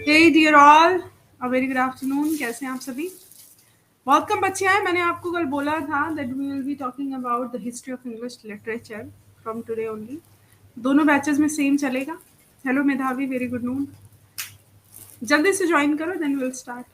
Hey dear all, a very good afternoon. कैसे हैं आप सभी? बहुत कम बच्चे आए. मैंने आपको कल बोला था that we will be talking about the history of English literature from today only. दोनों बैचेस में सेम चलेगा. हेलो मेधावी, वेरी गुड नून. जल्दी से ज्वाइन करो, then we'll start.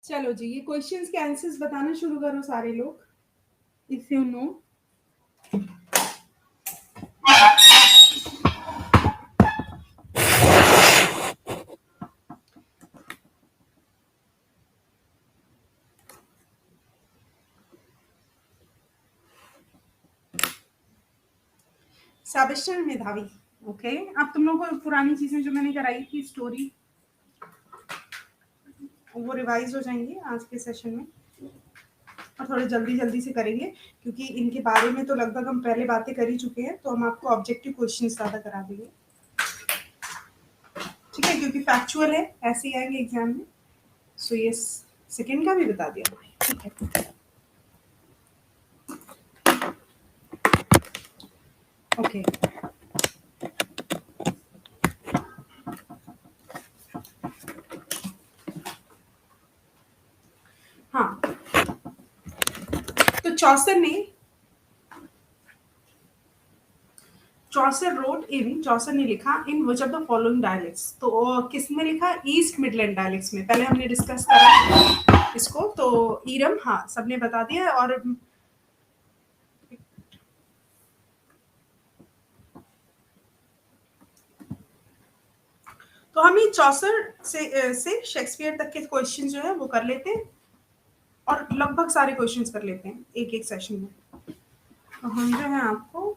चलो जी, ये क्वेश्चंस के आंसर्स बताना शुरू करो सारे लोग. If you know. सेबेस्टियन मेधावी. ओके, अब तुम लोगों को पुरानी चीजें जो मैंने कराई थी स्टोरी, वो रिवाइज हो जाएंगी आज के सेशन में. और थोड़े जल्दी जल्दी से करेंगे क्योंकि इनके बारे में तो लगभग हम पहले बातें कर ही चुके हैं. तो हम आपको ऑब्जेक्टिव क्वेश्चन ज्यादा करा देंगे, ठीक है, क्योंकि फैक्चुअल है, ऐसे ही आएंगे एग्जाम में. सो ये सेकंड का भी बता दिया, ठीक है. ओके, हाँ, तो चौसर ने लिखा in which of the following dialects. तो किसने लिखा? ईस्ट मिडलैंड डायलेक्ट्स में. पहले हमने डिस्कस करा इसको. तो ईरम, हाँ, सबने बता दिया. और तो हम ये चौसर से शेक्सपियर तक के क्वेश्चन जो है वो कर लेते हैं और लगभग सारे क्वेश्चंस कर लेते हैं एक एक सेशन में. तो हम जो है आपको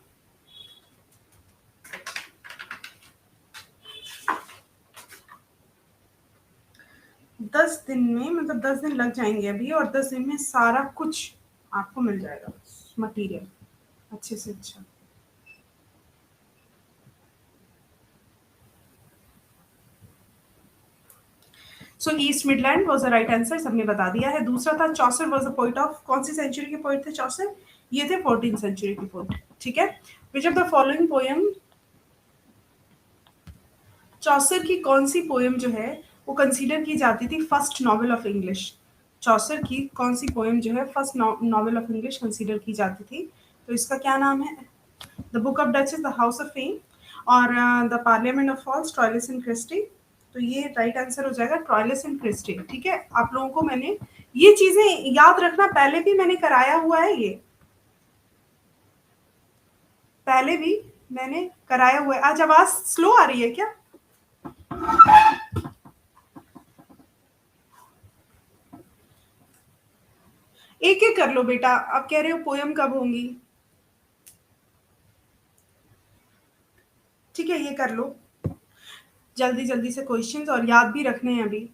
दस दिन में, मतलब 10 दिन लग जाएंगे अभी, और 10 दिन में सारा कुछ आपको मिल जाएगा मटेरियल अच्छे से अच्छा. So East Midland was the right answer, सबने बता दिया है. दूसरा था Chaucer was the poet of, कौन सी सेंचुरी के पोएट थे चौसर? ये थे 14th सेंचुरी के पोएट, ठीक है. Which of the following poem, Chaucer की कौन सी पोएम जो है वो कंसीडर की जाती थी first novel of English? Chaucer की कौन सी पोएम जो है first novel of English consider की जाती थी? तो इसका क्या नाम है? The book of Duchess, the house of fame, और the parliament of fowls, Troilus and Criseyde. तो ये राइट आंसर हो जाएगा, ट्रायलिस एंड क्रिस्टी, ठीक है. आप लोगों को मैंने ये चीजें याद रखना, पहले भी मैंने कराया हुआ है ये. पहले भी मैंने कराया हुआ है। आज आवाज स्लो आ रही है क्या? एक एक कर लो बेटा। आप कह रहे हो पोयम कब होंगी? ठीक है, ये कर लो जल्दी जल्दी से क्वेश्चंस, और याद भी रखने हैं अभी।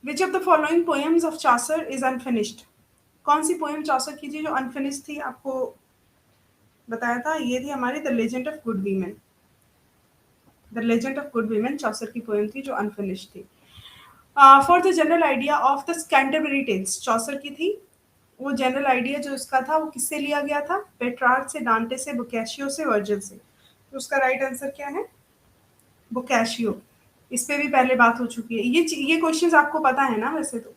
विच of the following poems of Chaucer is unfinished? कौन सी पोएम चॉसर की थी जो अनफिनिश्ड थी? आपको बताया था, ये थी हमारी the legend of good women. The legend of good women Chaucer की पोएम थी जो अनफिनिश्ड थी। For the general idea of the Canterbury tales Chaucer की थी। वो जनरल आइडिया जो उसका था वो किससे लिया गया था? पेट्रार्क से, डांटे से, बोकाशियो से, वर्जिल से। तो उसका राइट आंसर क्या है? बोकाशियो। इस पे भी पहले बात हो चुकी है। ये क्वेश्चंस आपको पता है ना वैसे तो।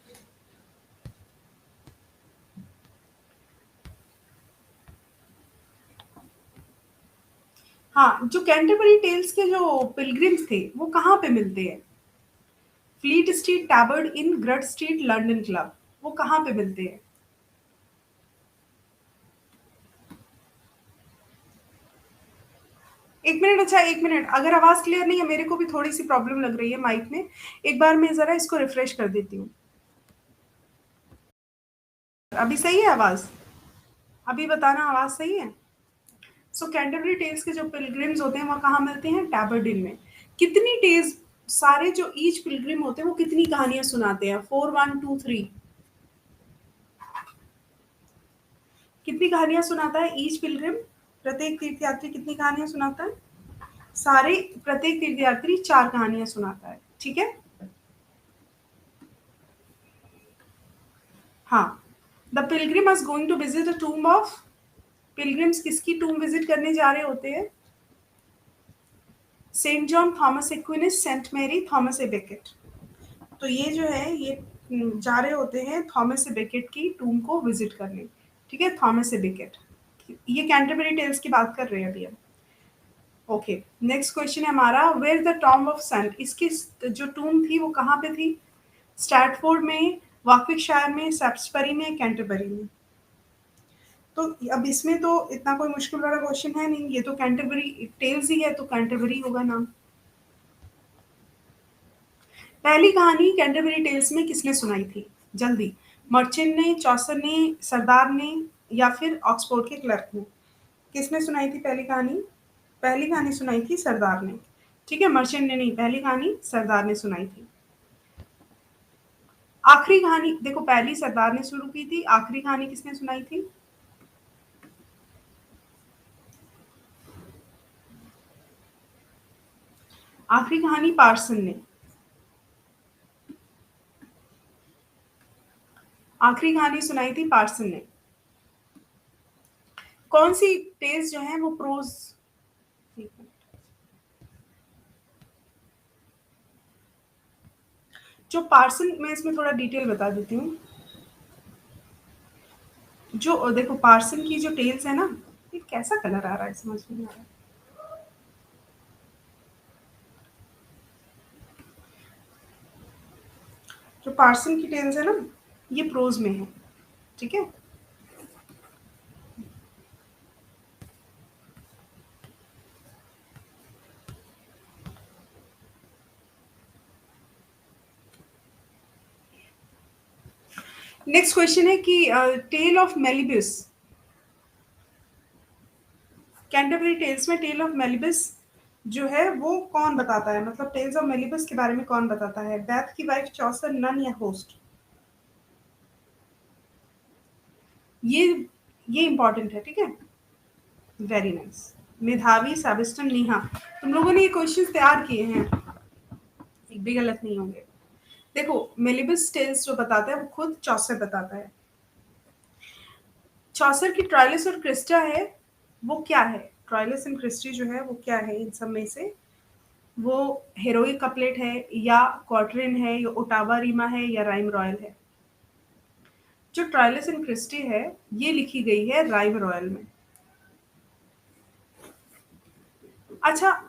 हाँ, जो कैंटरबरी टेल्स के जो पिलग्रिम्स थे वो कहाँ पे मिलते हैं? फ्लीट स्ट्रीट, टैबर्ड इन, ग्रड स्ट्रीट, लंदन क्लब। वो कहाँ पे मिलते हैं? एक मिनट, अच्छा एक मिनट, अगर आवाज क्लियर नहीं है, मेरे को भी थोड़ी सी प्रॉब्लम लग रही है माइक में। एक बार मैं जरा इसको रिफ्रेश कर देती हूँ। अभी सही है आवाज? अभी बताना आवाज सही है? सो कैंटरबरी टेल्स के जो पिलग्रिम्स होते हैं वो कहाँ मिलते हैं? टैबर्डिन में। कितनी डेज सारे जो ईच पिलग्रिम होते हैं वो कितनी कहानियां सुनाते हैं? 4, 1, 2, 3। कितनी कहानियां सुनाता है ईच पिलग्रिम? प्रत्येक तीर्थयात्री कितनी कहानियां सुनाता है? सारे प्रत्येक तीर्थयात्री 4 कहानियां सुनाता है। ठीक है। हाँ, the pilgrim is going to visit the tomb of. Pilgrims किसकी टूम विजिट करने जा रहे होते हैं? Saint John, Thomas Aquinas, Saint Mary, Thomas a Becket. तो ये जो है ये जा रहे होते हैं थॉमस ए बेकेट की टूम को विजिट करने। ठीक है, थॉमस ए बेकेट। ये कैंटरबरी टेल्स की बात कर रहे हैं अभी हम। ओके, नेक्स्ट क्वेश्चन है हमारा, where the tomb of saint. इसकी जो टूम थी वो कहाँ पे थी? स्टैटफोर्ड में, वार्विकशायर में, सेप्सबरी में, कैंटरबरी में। तो अब इसमें तो इतना कोई मुश्किल वाला क्वेश्चन है नहीं, ये तो कैंटरबरी टेल्स ही है तो कैंटरबरी होगा नाम। पहली कहानी कैंटरबरी टेल्स में किसने सुनाई थी? जल्दी। मर्चेंट ने, चौसर ने, सरदार ने, या फिर ऑक्सफोर्ड के क्लर्क ने? किसने सुनाई थी पहली कहानी? पहली कहानी सुनाई थी सरदार ने। ठीक है, मर्चेंट ने नहीं, पहली कहानी सरदार ने सुनाई थी। आखिरी कहानी देखो, पहली सरदार ने शुरू की थी, आखिरी कहानी किसने सुनाई थी? आखिरी कहानी पार्सन ने। आखिरी कहानी सुनाई थी पार्सन ने। कौन सी टेल्स जो है वो प्रोज? जो पार्सन, मैं इसमें थोड़ा डिटेल बता देती हूँ। जो देखो पार्सन की जो टेल्स है ना, ये कैसा कलर आ रहा है समझ में नहीं आ रहा है। जो पार्सन की टेल्स है ना, ये प्रोज में है। ठीक है। नेक्स्ट क्वेश्चन है कि टेल ऑफ मेलिबस, कैंटरबरी टेल्स में टेल ऑफ मेलिबस जो है वो कौन बताता है? मतलब टेल्स ऑफ मेलिबस के बारे में कौन बताता है? बैथ की वाइफ, चौसर, नन या होस्ट? ये ये इंपॉर्टेंट है। ठीक है, वेरी नाइस। मेधावी, सेबेस्टियन, नेहा, तुम लोगों ने ये क्वेश्चंस तैयार किए हैं, एक भी गलत नहीं होंगे। देखो, मेलिबस टेल्स जो बताता है वो खुद चौसर बताता है। चौसर की ट्रायलिस और क्रिस्टा है, वो क्या है? ट्रायलिस एंड क्रिस्टी जो है वो क्या है इन सब में से? वो हेरोइक कपलेट है, या क्वार्टरिन है, या ओटावा रीमा है, या राइम रॉयल है? जो ट्रायलिस एंड क्रिस्टी है ये लिखी गई है राइम रॉयल में। अच्छा,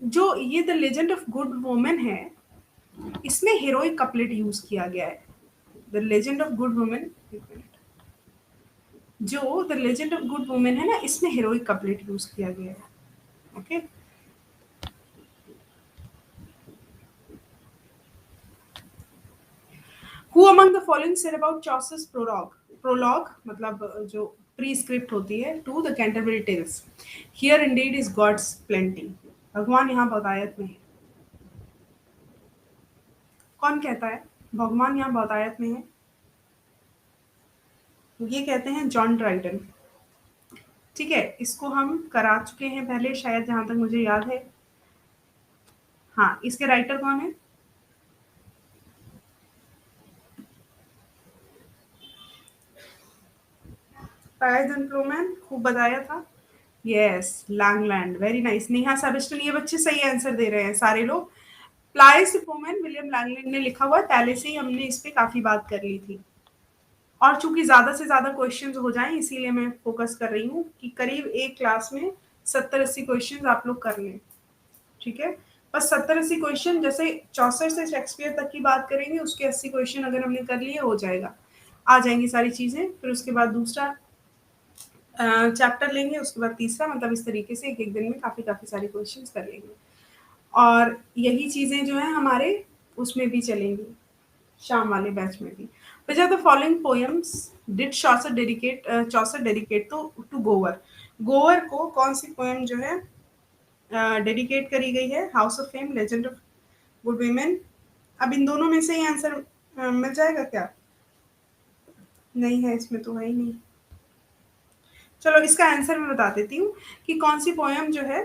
जो ये the legend of good women है, इसमें हेरोइक कपलेट यूज किया गया है। The legend of good women, एक मिनट, जो the legend of good women है ना, इसमें हेरोइक कपलेट यूज किया गया है। Okay, who among the following said about Chaucer's prologue, prologue मतलब जो प्रीस्क्रिप्ट होती है to the Canterbury Tales, here indeed is God's plenty, भगवान यहाँ बहुतायत में है। कौन कहता है भगवान यहाँ बहुतायत में है? ये कहते हैं जॉन ड्राइडन। ठीक है, इसको हम करा चुके हैं पहले शायद, जहां तक मुझे याद है। हाँ, इसके राइटर कौन है? पायथन प्रोमैन, खूब बताया था। Yes, Langland, very nice. Neha सबस्टन, ये बच्चे सही आंसर दे रहे हैं सारे लोग। प्लाइस पोमैन विलियम लैंगलैंड ने लिखा हुआ, पहले से ही हमने इस पे काफी बात कर ली थी। और चूंकि ज्यादा से ज्यादा क्वेश्चंस हो जाएं, इसीलिए मैं फोकस कर रही हूँ कि करीब एक क्लास में 70-80 क्वेश्चंस आप लोग कर लें। ठीक है, बस 70-80 क्वेश्चन, जैसे चौसठ से शेक्सपियर तक की बात करेंगे, उसके 80 क्वेश्चन अगर हमने कर लिए हो जाएगा, आ जाएंगी सारी चीजें। फिर उसके बाद दूसरा चैप्टर लेंगे, उसके बाद तीसरा, मतलब इस तरीके से एक एक दिन में काफी काफी सारे क्वेश्चंस कर लेंगे। और यही चीजें जो है हमारे उसमें भी चलेंगी, शाम वाले बैच में भी। Which are the following poems did Chaucer dedicate to Gower, Gower को कौन सी पोएम जो है डेडिकेट करी गई है? House of fame, legend of good women. अब इन दोनों में से ही आंसर मिल जाएगा क्या? नहीं है, इसमें तो है ही नहीं। चलो इसका आंसर मैं बता देती हूँ कि कौन सी पोएम जो है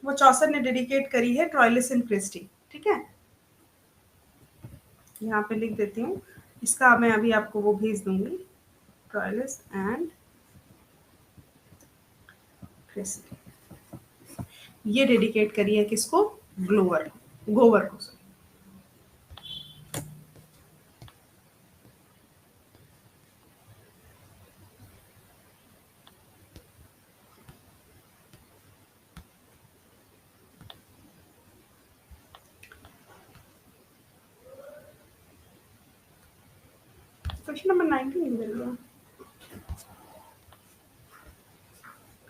वो चौसर ने डेडिकेट करी है, ट्रॉयलिस एंड क्रिस्टी। ठीक है, यहाँ पे लिख देती हूँ, इसका मैं अभी आपको वो भेज दूंगी, ट्रॉयलिस एंड क्रिस्टी। ये डेडिकेट करी है किसको? ग्लोवर, गोवर को। क्वेश्चन नंबर 19 मिल गया।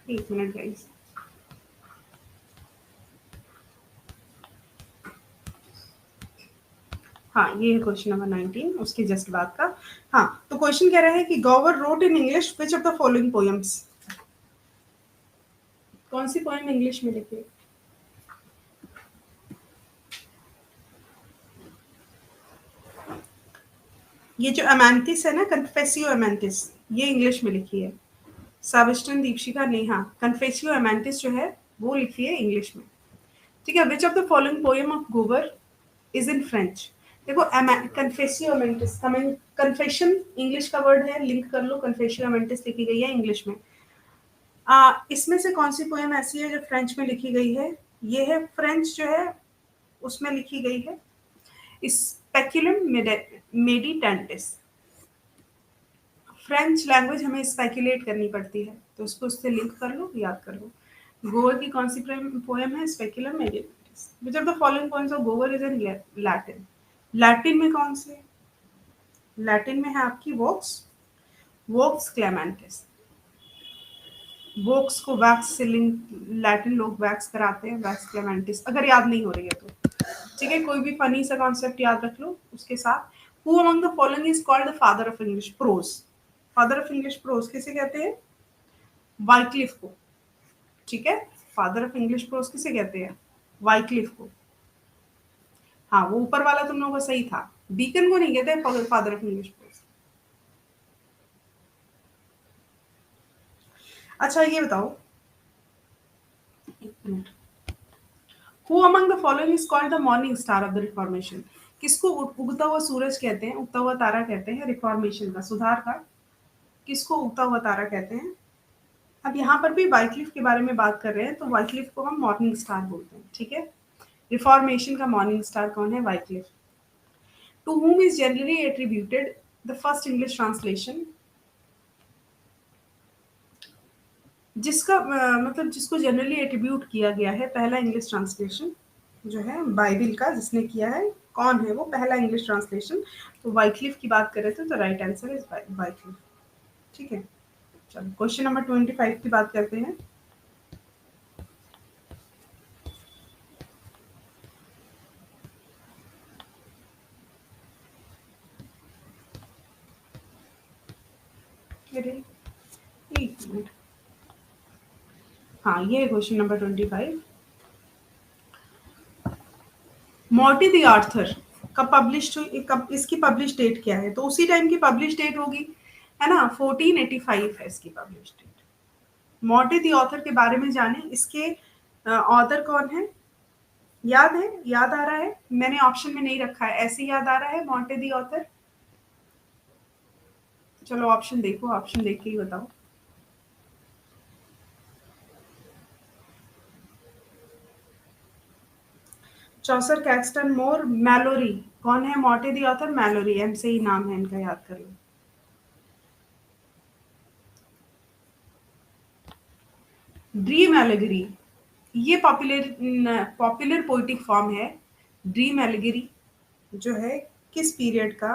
एक मिनट गाइस, हाँ ये है क्वेश्चन नंबर 19, उसके जस्ट बाद का। हाँ, तो क्वेश्चन कह रहा है कि गोवर wrote in English which of the following poems, कौन सी पोएम इंग्लिश में लिखी? ये जो अमेंथिस है ना, कन्फेसियो अमेंथिस, ये इंग्लिश में लिखी है। साबिस्टन, दीपशिका, नेहा, कन्फेसियो अमेंथिस जो है वो लिखी है इंग्लिश में। ठीक है, which of the following poem of गोवर इज इन फ्रेंच? देखो, कन्फेसियो अमेंटिस, कन्फेशन इंग्लिश का वर्ड है, लिंक कर लो, कन्फेसियो अमेंटिस लिखी गई है इंग्लिश में। इसमें से कौन सी पोएम ऐसी है जो फ्रेंच में लिखी गई है? ये है फ्रेंच जो है उसमें लिखी गई है, स्पेक्युलम मेडिटेंटिस। फ्रेंच लैंग्वेज हमें स्पेक्युलेट करनी पड़ती है, तो उसको उससे लिंक कर लो, याद कर लो। गोवर की कौन सी पोएम है? Speculum मेडिटेंटिस। Which of the following poems of गोवर इज इन लैटिन? लैटिन में कौन से? लैटिन में है आपकी वोक्स, वोक्स क्लेमेंटिस। वोक्स को वैक्स से लिंक, लैटिन लोग वैक्स कराते हैं, वैक्स क्लेमेंटिस, अगर याद नहीं हो रही है तो। ठीक है, कोई भी फनी सा कॉन्सेप्ट याद रख लो उसके साथ। Who among the following is called the father of English pros? Father of English pros किसे कहते हैं? वाइक्लिफ को। ठीक है, फादर ऑफ इंग्लिश प्रोज किसे कहते हैं? वाइक्लिफ को। हाँ, वो ऊपर वाला तुम लोगों का सही था, बीकन को नहीं कहते फादर ऑफ इंग्लिश प्रोज। अच्छा ये बताओ, एक minute, who among the following is called the morning star of the reformation? किसको उगता हुआ सूरज कहते हैं, उगता हुआ तारा कहते हैं रिफॉर्मेशन का, सुधार का? किसको उगता हुआ तारा कहते हैं? अब यहाँ पर भी वाइक्लिफ के बारे में बात कर रहे हैं, तो वाइक्लिफ को हम मॉर्निंग स्टार बोलते हैं। ठीक है, रिफॉर्मेशन का मॉर्निंग स्टार कौन है? Wycliffe. To whom is generally attributed the first English translation? जिसका मतलब जिसको जनरली एट्रीब्यूट किया गया है पहला इंग्लिश ट्रांसलेशन जो है बाइबल का, जिसने किया है, कौन है वो पहला इंग्लिश ट्रांसलेशन? तो वाइक्लिफ की बात कर रहे थे, तो राइट आंसर इज वाइक्लिफ। ठीक है, चलो क्वेश्चन नंबर 25 की बात करते हैं। अरे एक मिनट, हाँ ये है question number 25। Morty the Arthur कब पब्लिश हुई, कब इसकी पब्लिश डेट क्या है? तो उसी टाइम की पब्लिश डेट होगी, है ना, 1485 है इसकी publish date. Morte d'Arthur के बारे में जाने, इसके ऑथर कौन है? याद है, याद आ रहा है? मैंने ऑप्शन में नहीं रखा है, ऐसे याद आ रहा है मॉर्टे दी ऑथर? चलो ऑप्शन देखो, ऑप्शन देख के ही बताओ। चौसर, कैक्सटन, मोर, मैलोरी। कौन है मॉर्टे दी ऑथर? मैलोरी, एम से ही नाम है इनका, याद कर लो। ड्रीम एलेगरी, ये पॉपुलर पॉपुलर पोइटिक फॉर्म है। ड्रीम एलेगरी जो है किस पीरियड का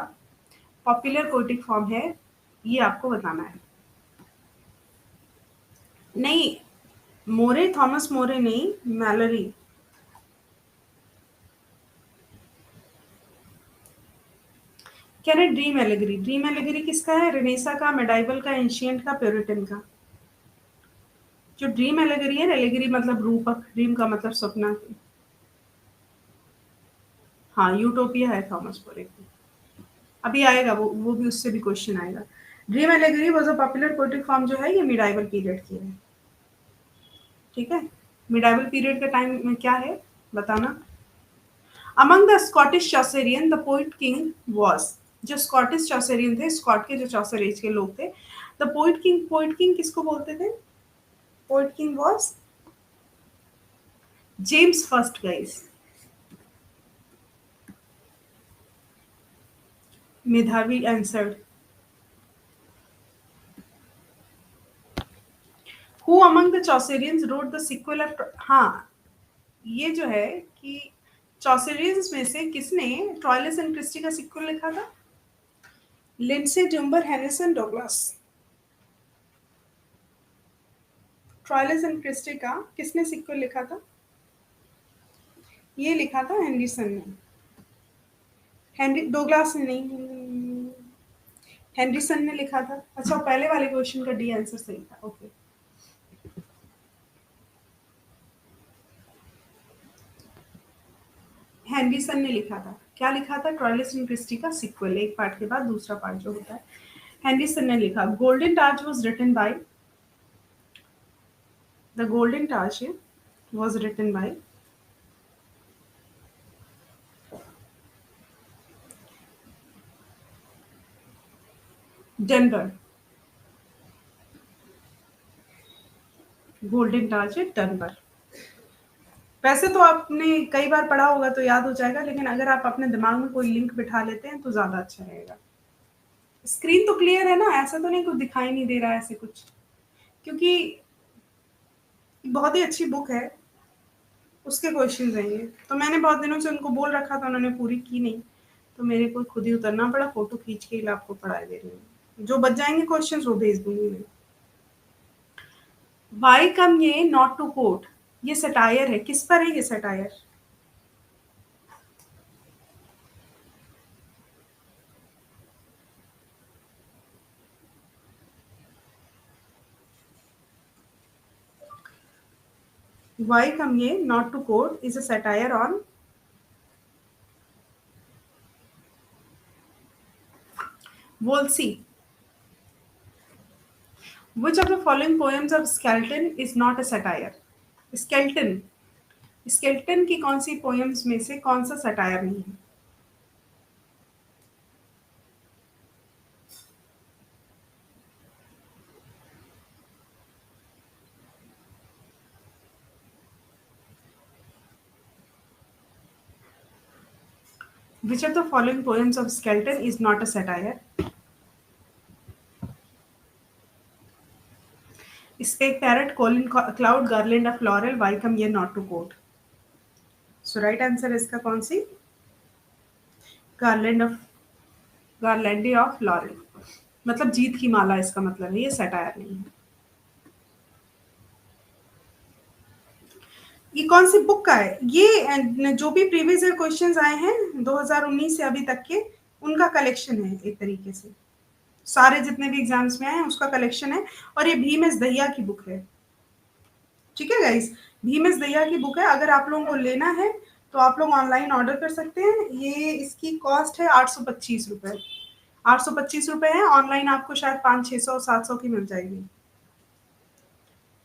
पॉपुलर पोइटिक फॉर्म है, ये आपको बताना है। नहीं, मोरे, थॉमस मोरे नहीं, मैलोरी। क्या है ड्रीम एलेगरी? ड्रीम एलेगरी किसका है? रेनेसा का, मेडाइवल का, एंशियंट का, प्यूरिटन का? जो ड्रीम एलेगरी है, एलेगरी मतलब रूपक, ड्रीम का मतलब सपना। हाँ, यूटोपिया है थॉमस मोरे की। अभी आएगा वो भी, उससे भी क्वेश्चन आएगा। Dream allegory was a popular poetic form जो है, ये मिडाइवल पीरियड की है। ठीक है, मिडाइवल पीरियड का टाइम में क्या है बताना। Among the Scottish Chaucerian the poet king was, जो स्कॉटिश चौसेरियन थे, स्कॉट के जो चौसर एज के लोग थे, the poet king, poet king किसको बोलते थे? Poet king was James first, guys. Medhavi answered. Who among the Chaucerians wrote the sequel of, हाँ ये जो है कि चौसेरियंस में से किसने ट्रायलिस एंड क्रिस्टी का सिक्वल लिखा था? Lindsay, Dunbar, Harrison, Douglas. Troilus and Criseyde का किसने सिक्वल लिखा था? ये लिखा था हेनरिसन ने। हेनरी डोगलास ने नहीं, हेनरिसन ने लिखा था। अच्छा, पहले वाले क्वेश्चन का डी आंसर सही था, ओके। हेनरिसन ने लिखा था। क्या लिखा था? ट्रायलिस एंड क्रिस्टी का सिक्वल, एक पार्ट के बाद दूसरा पार्ट जो होता है, हेनरिसन ने लिखा। Golden targe was written by, the golden targe was written by Dunbar. Golden targe है डनबर। वैसे तो आपने कई बार पढ़ा होगा तो याद हो जाएगा, लेकिन अगर आप अपने दिमाग में कोई लिंक बिठा लेते हैं तो ज्यादा अच्छा रहेगा। स्क्रीन तो क्लियर है ना? ऐसा तो नहीं कुछ दिखाई नहीं दे रहा है ऐसे कुछ? क्योंकि बहुत ही अच्छी बुक है, उसके क्वेश्चन हैं ये। तो मैंने बहुत दिनों से उनको बोल रखा था, उन्होंने पूरी की नहीं, तो मेरे को खुद ही उतरना पड़ा, फोटो खींच के ही आपको पढ़ा दे रही हूँ। जो बच जाएंगे क्वेश्चन वो भेज दूंगी मैं। Why come ye not to court, ये सटायर है, किस पर है ये satire? Why come ye not to court is a satire on Wolsey. Which of the following poems of Skelton is not a satire? Skelton, Skelton की कौन सी poems में से कौन सा सटायर नहीं है? Which of the following poems of Skelton is not a satire? Spake Parrot, Colin Cloud, Garland of Laurel, Why come ye not to quote? So right answer इसका कौन सी? Garland of Garlandy of Laurel. मतलब जीत की माला इसका मतलब है, ये satire नहीं है। ये कौन सी बुक का है? ये जो भी प्रीवियस ईयर क्वेश्चंस आए हैं 2019 से अभी तक के, उनका कलेक्शन है एक तरीके से। सारे जितने भी एग्जाम्स में आए हैं उसका कलेक्शन है। और ये भीम एस दहिया की बुक है। ठीक है गाइस, भीम एस दहिया की बुक है। अगर आप लोगों को लेना है तो आप लोग ऑनलाइन ऑर्डर कर सकते हैं। ये इसकी कॉस्ट है 825 रुपए। 825 रुपए है। ऑनलाइन आपको शायद 500, 600, 700 की मिल जाएगी।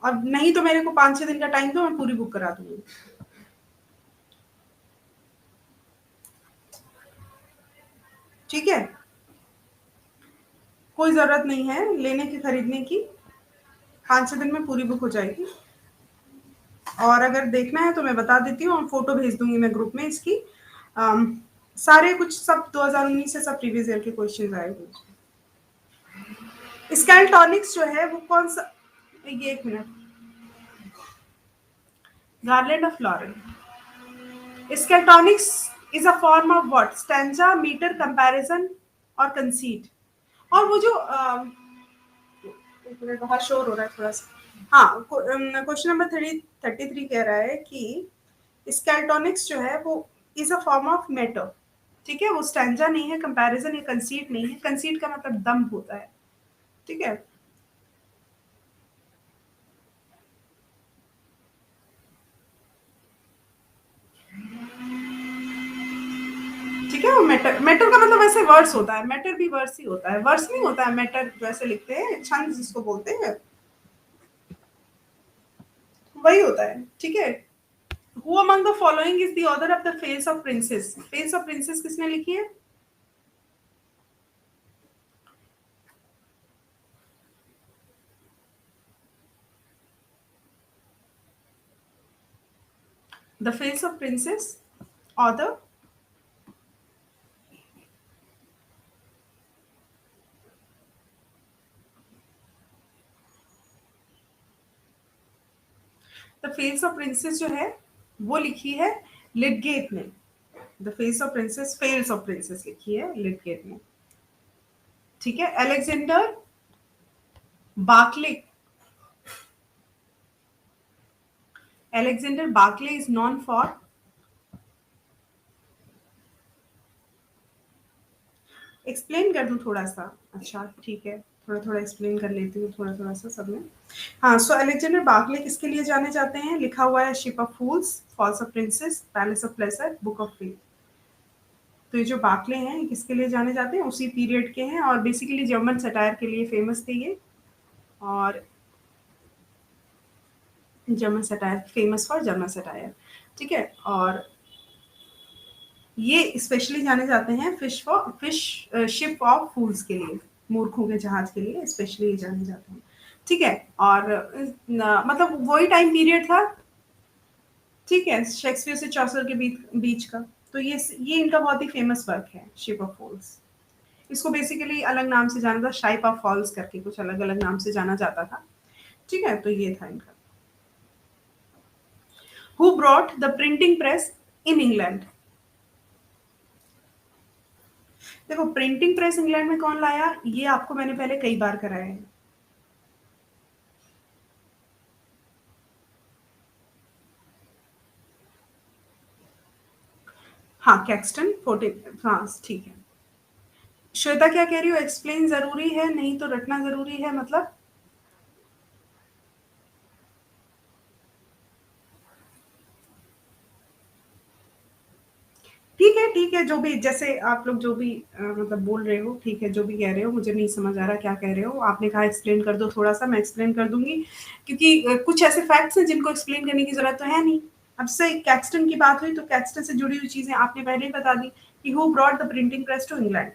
और नहीं तो मेरे को 5-6 दिन का टाइम दो, मैं पूरी बुक करा दूंगी। ठीक है, कोई जरूरत नहीं है लेने की, खरीदने की। 5-6 दिन में पूरी बुक हो जाएगी। और अगर देखना है तो मैं बता देती हूँ, फोटो भेज दूंगी मैं ग्रुप में इसकी। सारे कुछ सब 2019 से सब प्रीवियस ईयर के क्वेश्चन आए हुए। स्केल्टोनिक्स जो है वो कौन सा, ये एक minute, Garland of Laurel. Skeltonics is a form of what? Stanza, metre, comparison और कंसीट। और वो जो एक मिनट, बाहर शोर हो रहा है थोड़ा सा। हाँ, क्वेश्चन नंबर 33 कह रहा है कि स्केल्टोनिक्स जो है वो is a form of metre. ठीक है, वो स्टैंजा नहीं है, कंपैरिजन या कंसीट नहीं है। कंसीट का मतलब दम होता है। ठीक है, ठीक है। वो मेटर, मेटर का मतलब वैसे वर्स होता है। मेटर भी वर्स ही होता है, वर्स नहीं होता है। मेटर वैसे लिखते हैं, छंद जिसको बोलते हैं, वही होता है। ठीक है। Who among the following is the author of the face of princes? Face of princes किसने लिखी है? The face of princes, author. The face of princes जो है वो लिखी है लिटगेट ने। The face of princes, falls of princes लिखी है लिटगेट ने। ठीक है। Alexander Barclay, Alexander Barclay is known for, explain कर दूं थोड़ा सा? अच्छा ठीक है, थोड़ा थोड़ा एक्सप्लेन कर लेती हूँ, थोड़ा थोड़ा सा सब में। हाँ, सो अलेक्जेंडर बार्कले किसके लिए जाने जाते हैं? लिखा हुआ है ship of fools, falls of princes, palace of pleasure, book of faith. तो ये जो बार्कले हैं ये किसके लिए जाने जाते हैं? उसी पीरियड के हैं, और बेसिकली जर्मन सटायर के लिए फेमस थे ये। और German satire, famous for German satire. ठीक है। और ये स्पेशली जाने जाते हैं फिश शिप ऑफ फूल्स के लिए, मूर्खों के जहाज के लिए स्पेशली ये जाने जाते हैं। ठीक है। और मतलब वही टाइम पीरियड था। ठीक है, शेक्सपियर से चौसर के बीच का। तो ये इनका बहुत ही फेमस वर्क है, शिप ऑफ फूल्स। इसको बेसिकली अलग नाम से जाना था, शाइप ऑफ फॉल्स करके कुछ अलग अलग नाम से जाना जाता था। ठीक है, तो ये था इनका। Who brought the printing press in England? देखो, प्रिंटिंग प्रेस इंग्लैंड में कौन लाया, ये आपको मैंने पहले कई बार कराया है। हाँ, कैक्सटन 14 फ्रांस। ठीक है। श्वेता क्या कह रही हो? एक्सप्लेन जरूरी है, नहीं तो रटना जरूरी है मतलब? ठीक है, ठीक है, जो भी जैसे आप लोग जो भी मतलब बोल रहे हो, ठीक है, जो भी कह रहे हो, मुझे नहीं समझ आ रहा क्या कह रहे हो। आपने कहा एक्सप्लेन कर दो थोड़ा सा, मैं एक्सप्लेन कर दूंगी। क्योंकि कुछ ऐसे फैक्ट्स हैं जिनको एक्सप्लेन करने की जरूरत तो है नहीं। अब से कैक्सटन की बात हुई तो कैक्सटन से जुड़ी हुई चीजें आपने पहले ही बता दी कि who brought the printing press to England.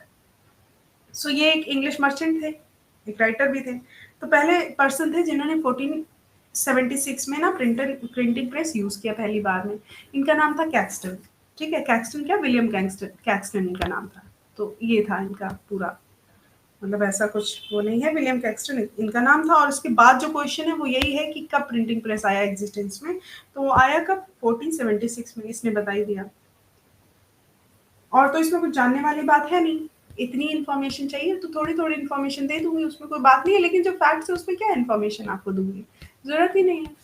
So ये एक इंग्लिश मर्चेंट थे, एक राइटर भी थे। तो पहले पर्सन थे जिन्होंने 1476 में ना प्रिंटिंग प्रेस यूज किया पहली बार में। इनका नाम था कैक्सटन। ठीक है, कैक्सटन क्या, विलियम कैक्सटन, कैक्सटन इनका नाम था। तो ये था इनका पूरा, मतलब ऐसा कुछ वो नहीं है, विलियम कैक्सटन इनका नाम था। और उसके बाद जो क्वेश्चन है वो यही है कि कब प्रिंटिंग प्रेस आया एग्जिस्टेंस में? तो वो आया कब? 1476 में, इसने बता ही दिया। और तो इसमें कुछ जानने वाली बात है नहीं। इतनी इन्फॉर्मेशन चाहिए तो थोड़ी थोड़ी इन्फॉर्मेशन दे दूंगी, उसमें कोई बात नहीं है, लेकिन जो फैक्ट्स है उसमें क्या इन्फॉर्मेशन आपको दूंगी, जरूरत ही नहीं है।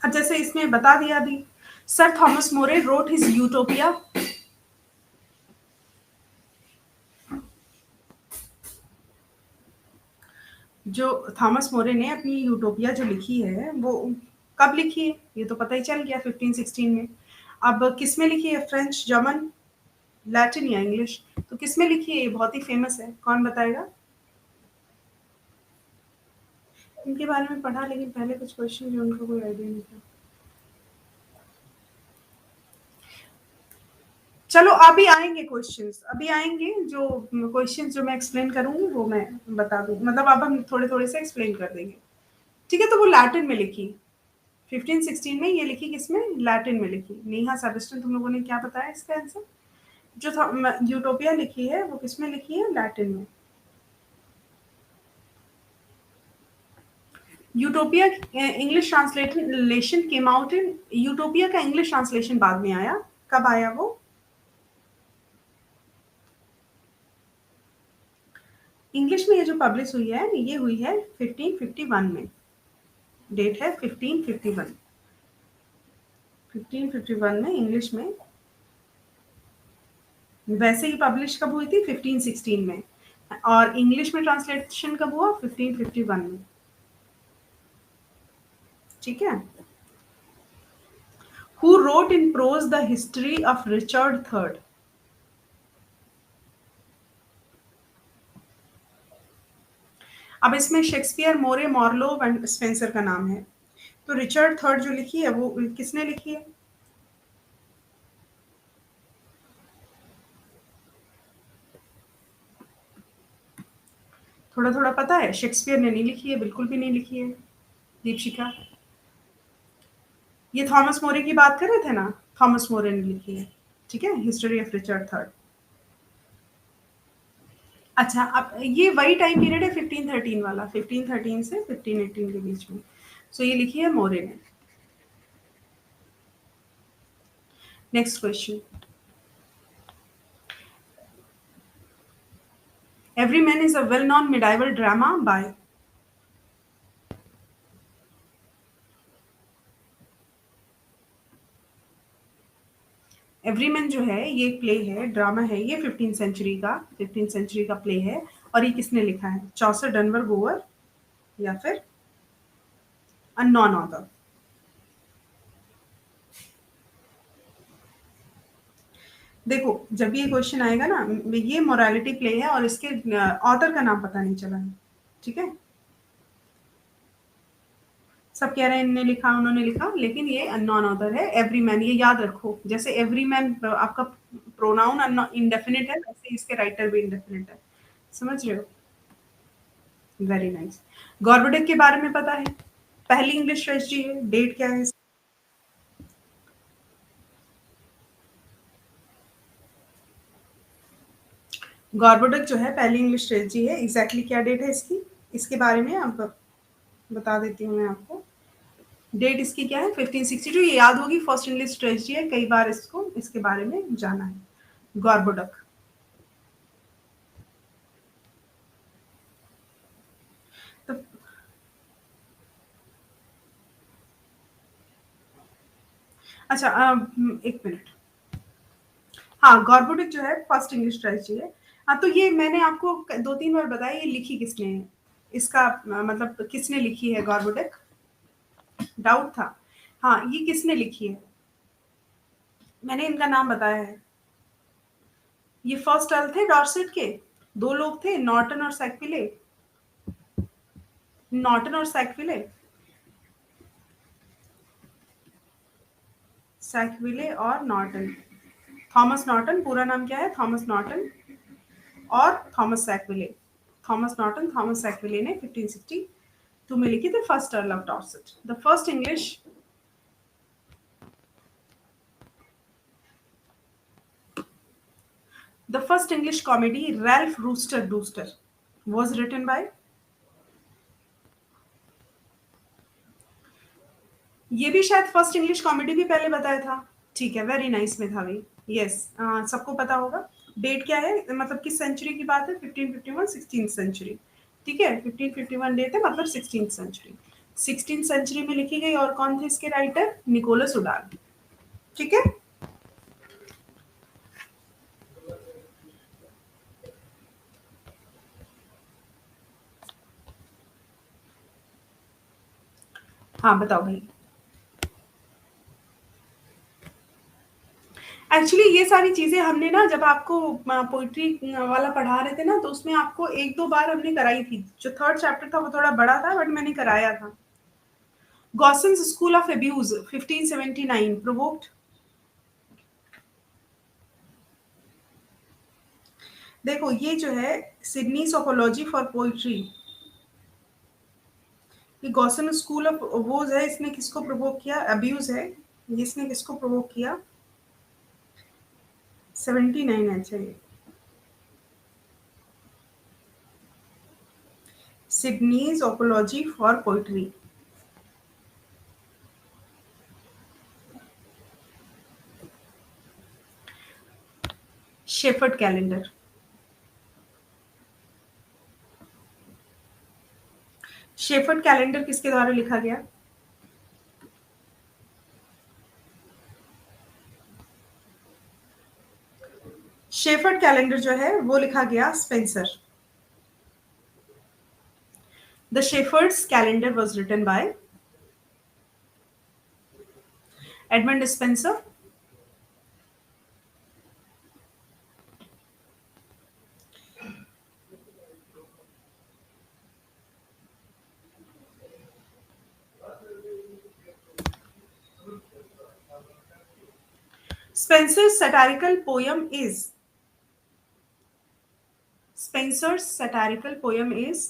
अब जैसे इसमें बता दिया अभी, सर थॉमस मोरे रोट हिज यूटोपिया। जो थॉमस मोरे ने अपनी यूटोपिया जो लिखी है वो कब लिखी है, ये तो पता ही चल गया 1516 में। अब किस में लिखी है, फ्रेंच, जर्मन, लैटिन या इंग्लिश? तो किस में लिखी है, ये बहुत ही फेमस है, कौन बताएगा? इनके बारे में पढ़ा, लेकिन पहले कुछ क्वेश्चन जो उनको कोई आइडिया नहीं था। चलो अभी आएंगे क्वेश्चंस, अभी आएंगे जो क्वेश्चंस जो मैं एक्सप्लेन करूंगी वो मैं बता दूं, मतलब अब हम थोड़े थोड़े से एक्सप्लेन कर देंगे। ठीक है, तो वो लैटिन में लिखी 1516 में, ये लिखी किसमें, लैटिन में लिखी। नेहा सेबेस्टियन, तुम लोगों ने क्या बताया इसका आंसर? जो यूटोपिया लिखी है वो किसमें लिखी है, लैटिन में। यूटोपिया इंग्लिश ट्रांसलेशन केम आउट इन, यूटोपिया का इंग्लिश ट्रांसलेशन बाद में आया, कब आया वो? इंग्लिश में ये जो पब्लिश हुई है ये हुई है 1551 में, डेट है 1551, 1551 में इंग्लिश में। वैसे ही पब्लिश कब हुई थी, 1516 में, और इंग्लिश में ट्रांसलेशन कब हुआ, 1551 में। ठीक है। Who wrote in prose the history of Richard third? अब इसमें शेक्सपियर, मोरे, मॉर्लो, स्पेंसर का नाम है, तो रिचर्ड थर्ड जो लिखी है वो किसने लिखी है? थोड़ा थोड़ा पता है, शेक्सपियर ने नहीं लिखी है, बिल्कुल भी नहीं लिखी है दीपशिका। ये थॉमस मोरे की बात कर रहे थे ना, थॉमस मोरे ने लिखी है। ठीक है, हिस्ट्री ऑफ रिचर्ड थर्ड। अच्छा, अब ये वही टाइम पीरियड है 1513 वाला, 1513 से 1518 के बीच में। सो ये लिखी है मोरे ने। Next question, every man is a well known medieval drama by, Everyman जो है ये प्ले है, ड्रामा है, ये 15 सेंचुरी का प्ले है। और ये किसने लिखा है, चौसर, डनवर, गोवर या फिर अ नॉन ऑथर? देखो जब ये क्वेश्चन आएगा ना, ये मोरालिटी प्ले है और इसके ऑथर का नाम पता नहीं चला है। ठीक है, सब कह रहे हैं इनने लिखा उन्होंने लिखा, लेकिन ये नॉन ऑथर है। एवरी मैन, ये याद रखो, जैसे एवरी मैन आपका प्रोनाउन इंडेफिनिट है, वैसे इसके राइटर भी इंडेफिनिट है, समझ रहे हो? Very nice. गॉर्बोडेक के बारे में पता है, पहली इंग्लिश ट्रेजडी है, डेट क्या है? गॉर्बोडेक जो है पहली इंग्लिश ट्रेजडी है, एग्जैक्टली क्या डेट है इसकी, इसके बारे में अब बता देती हूँ मैं आपको। डेट इसकी क्या है, 1562, ये याद होगी, फर्स्ट इंग्लिश ट्रेजडी है, कई बार इसको इसके बारे में जाना है, गॉर्बोडक। तो अच्छा, एक मिनट। हाँ, गॉर्बोडिक जो है फर्स्ट इंग्लिश ट्रेजडी है। हाँ, तो ये मैंने आपको 2-3 बार बताया, ये लिखी किसने है? इसका मतलब किसने लिखी है गॉर्बोडिक? डाउट था। हाँ, ये किसने लिखी है? मैंने इनका नाम बताया है। ये फर्स्ट अर्ल थे डॉर्सेट के, 2 लोग थे, नॉर्टन और सैकविले। नॉर्टन और सैकविले, सैकविले और नॉर्टन। थॉमस नॉर्टन, पूरा नाम क्या है, थॉमस नॉर्टन और Thomas Sackville. Thomas Norton, Thomas Sackville ने 1562 में लिखी थी first earl of Dorset. The first English comedy Ralph Roister Doister was written by, ये भी शायद फर्स्ट इंग्लिश कॉमेडी भी पहले बताया था। ठीक है, वेरी नाइस मेधावी। यस, सबको पता होगा। डेट क्या है, मतलब किस सेंचुरी की बात है? 1551, 16th सेंचुरी। ठीक है, 1551 डेट है, मतलब 16th सेंचुरी। 16th सेंचुरी में लिखी गई, और कौन थे इसके राइटर? निकोलस उडाल। ठीक है। हाँ बताओ भाई। एक्चुअली ये सारी चीजें हमने ना, जब आपको पोइट्री वाला पढ़ा रहे थे ना, तो उसमें आपको एक दो बार हमने कराई थी। जो थर्ड चैप्टर था वो थोड़ा बड़ा था, बट मैंने कराया था। गॉसन्स स्कूल ऑफ अब्यूज 1579 प्रोवोक्ड। देखो ये जो है सिडनी सोकोलॉजी फॉर पोइट्री, ये गॉसन स्कूल ऑफ वोज है, इसने किसको प्रोवोक किया? अब्यूज है। इसने किसको प्रोवोक किया? 79 है। अच्छा, ये सिडनी सोकोलॉजी for poetry. Shepherd Calendar. Shepherd Calendar किसके द्वारा लिखा गया? शेफर्ड कैलेंडर जो है वो लिखा गया Spenser. The Shepherd's Calendar was written by Edmund Spenser. Spencer's satirical poem is Spencer's satirical poem is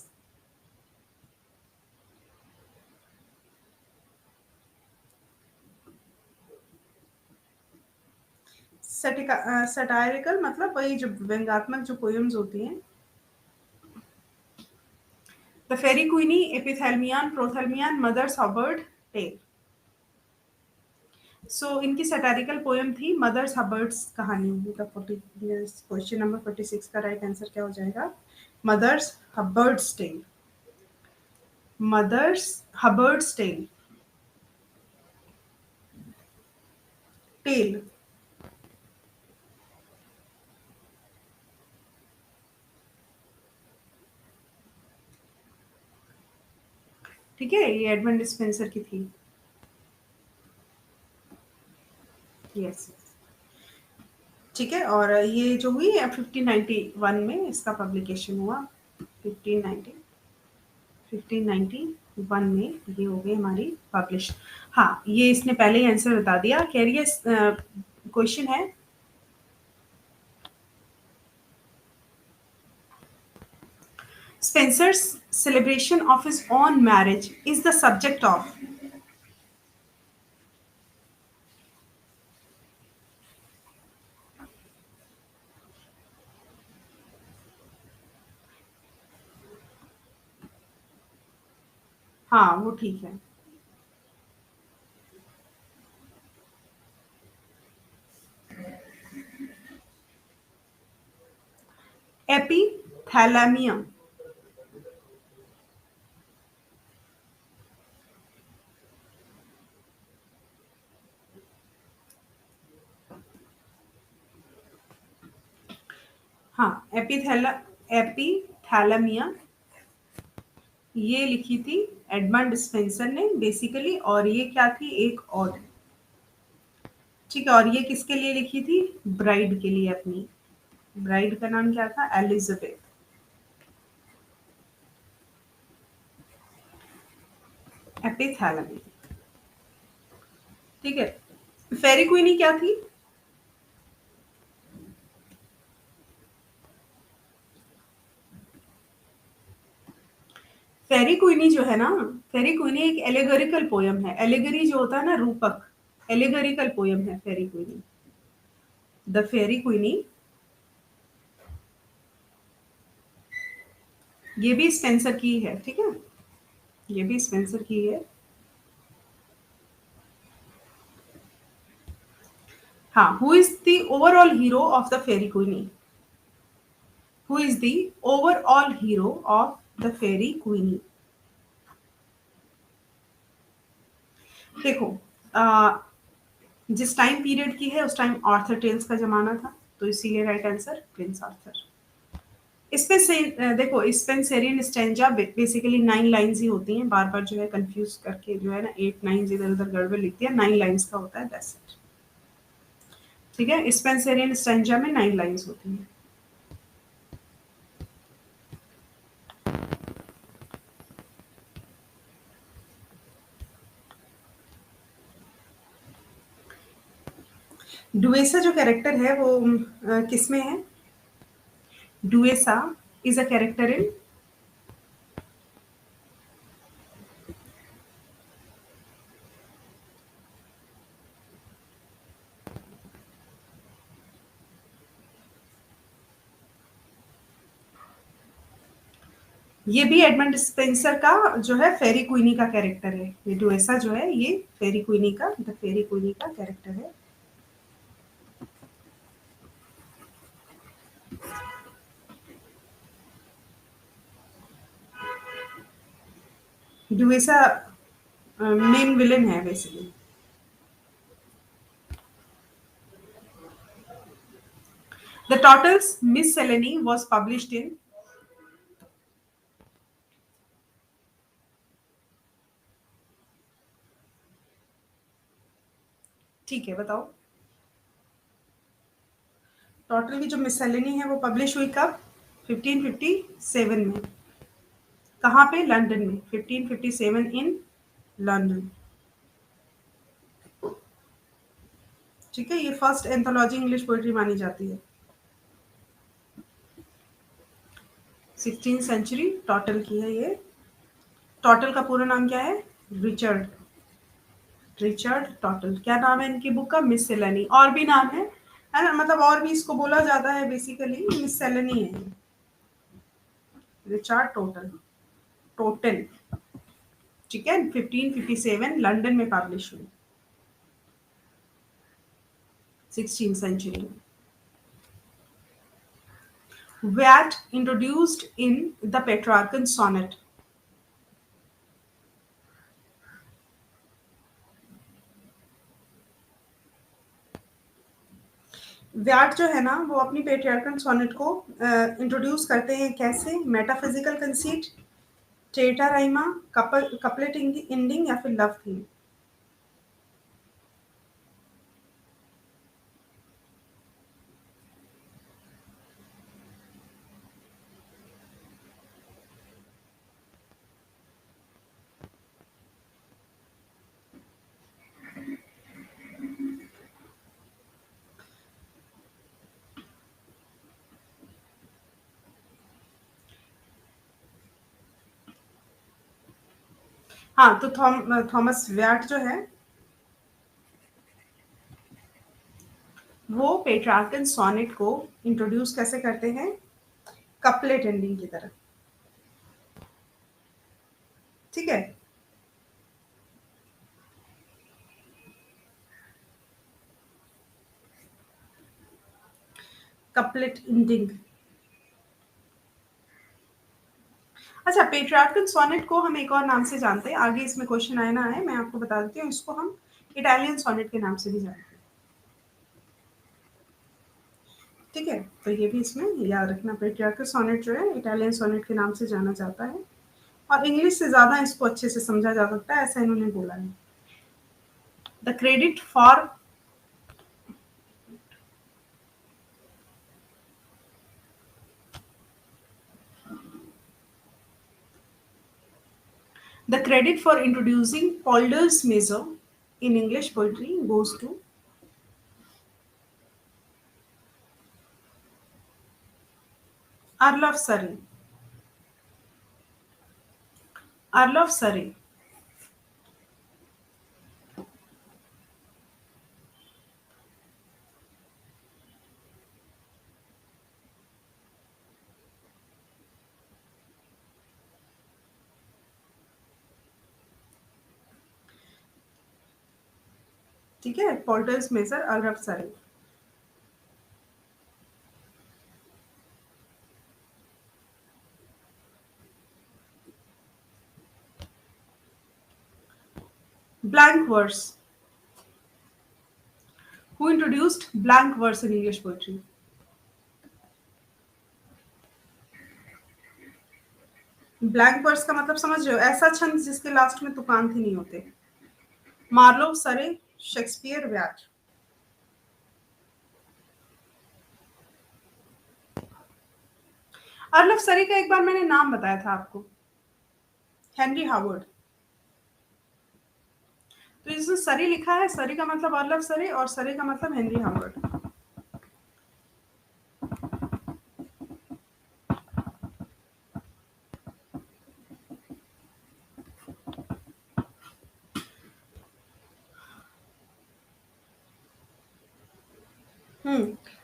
satirical, मतलब वही जो व्यंग्यात्मक जो पोएम्स होती हैं। The Faerie Queene, Epithalamion, Prothalamion, Mother's Hubberd Tale. So इनकी सटारिकल पोएम थी मदर्स हबर्ड्स कहानी। मतलब 40, क्वेश्चन नंबर 46 का राइट आंसर क्या हो जाएगा? Mother's Hubberd's Tale. Mother's Hubberd's Tale. Tale. ठीक है, ये एडमंड स्पेंसर की थी। यस। ठीक है, और ये जो हुई 1591 में इसका पब्लिकेशन हुआ। 1590 1591 में ये हो गई हमारी पब्लिश। हाँ, ये इसने पहले ही आंसर बता दिया। कह रही है क्वेश्चन है, Spencer's celebration of his own marriage is the subject of। हाँ वो ठीक है। एपीथैलेमिया। हाँ, एपीथैलेमिया ये लिखी थी एडमंड स्पेंसर ने बेसिकली, और ये क्या थी? एक और। ठीक है, और ये किसके लिए लिखी थी? ब्राइड के लिए, अपनी ब्राइड का नाम क्या था? एलिजाबेथ। एपिथैलेमी। ठीक है। फेरी क्वीनी क्या थी? फेरी क्वीनी जो है ना, फेरी क्वीनी एक एलेगोरिकल पोयम है। एलेगरी जो होता है ना, रूपक, एलेगोरिकल पोयम है फेरी क्वीनी। द फेरी क्वीनी, ये भी स्पेंसर की है। ठीक है, ये भी स्पेंसर की है। हाँ, who is the overall hero of the Faerie Queene? Who is the overall hero of the Faerie Queene? देखो, जिस टाइम पीरियड की है उस टाइम आर्थर टेल्स का जमाना था, तो इसीलिए राइट आंसर प्रिंस आर्थर। इसमें से देखो, स्पेंसेरियन स्टैंजा बेसिकली 9 लाइन्स ही होती हैं, बार बार जो है कंफ्यूज करके जो है ना 8 9 इधर उधर गड़बड़ लिख दिया, 9 लाइन्स का होता है, दैट्स इट। ठीक है, स्पेंसेरियन स्टैंजा में 9 लाइन्स होती हैं। डुएसा जो कैरेक्टर है वो किस में है? डुएसा इज अ कैरेक्टर इन ये भी एडमंड स्पेंसर का जो है फेरी क्वीनी का कैरेक्टर है। ये डुएसा जो है ये फेरी क्वीनी का द फेरी क्वीनी का कैरेक्टर है। डुएसा मेन विलेन है basically. The Turtles Miscellany was published in ठीक है बताओ। टोटल की जो मिसलेनी है वो पब्लिश हुई कब? 1557 में। कहाँ पे? लंदन में। 1557 इन लंदन। ठीक है, ये फर्स्ट एंथोलॉजी इंग्लिश पोएट्री मानी जाती है। 16th सेंचुरी टोटल की है ये। टोटल का पूरा नाम क्या है? Richard Richard total. क्या नाम है इनकी बुक का? मिसलेनी। और भी नाम है ना, मतलब और भी इसको बोला जाता है, बेसिकली मिसलेनी है। Richard total total. ठीक है, 1557 लंदन में पब्लिश हुई, 16th सेंचुरी में। Wyatt introduced in the Petrarchan sonnet. VAT जो है ना वो अपनी पेट्रियार्कल सोनेट को इंट्रोड्यूस करते हैं कैसे? मेटाफिजिकल कंसीट, टेटा राइमा, कपलेट एंडिंग या फिर लव थीम। हाँ, तो थॉमस व्याट जो है वो पेट्रार्कन सोनेट को इंट्रोड्यूस कैसे करते हैं? कपलेट एंडिंग की तरह। ठीक है, कपलेट एंडिंग। अच्छा, पेट्रियार्कल सोनेट को हम एक और नाम से जानते हैं, आगे इसमें क्वेश्चन आए ना आए मैं आपको बता देती हूँ। इसको हम इटालियन सोनेट के नाम से भी जानते हैं। ठीक है, तो ये भी इसमें याद रखना, पेट्रियार्कल सोनेट जो है इटालियन सोनेट के नाम से जाना जाता है, और इंग्लिश से ज़्यादा इसको अच्छे से समझा जा सकता है, ऐसा इन्होंने बोला है। The credit for the credit for introducing Polder's measure in English poetry goes to Earl of Surrey। Earl of Surrey। ठीक है, पोल्टर्स मेजर अर्ल ऑफ सरी। Blank verse. Who introduced blank verse in English poetry? Blank verse का मतलब समझ रहे हो? ऐसा छंद जिसके लास्ट में तुकांत ही नहीं होते। मार्लो, सरे, शेक्सपियर, व्याट। अर्नब सरे का एक बार मैंने नाम बताया था आपको, हेनरी हावर्ड। तो इसमें सरी लिखा है, सरी का मतलब अर्नब सरे और सरे का मतलब हेनरी हावर्ड।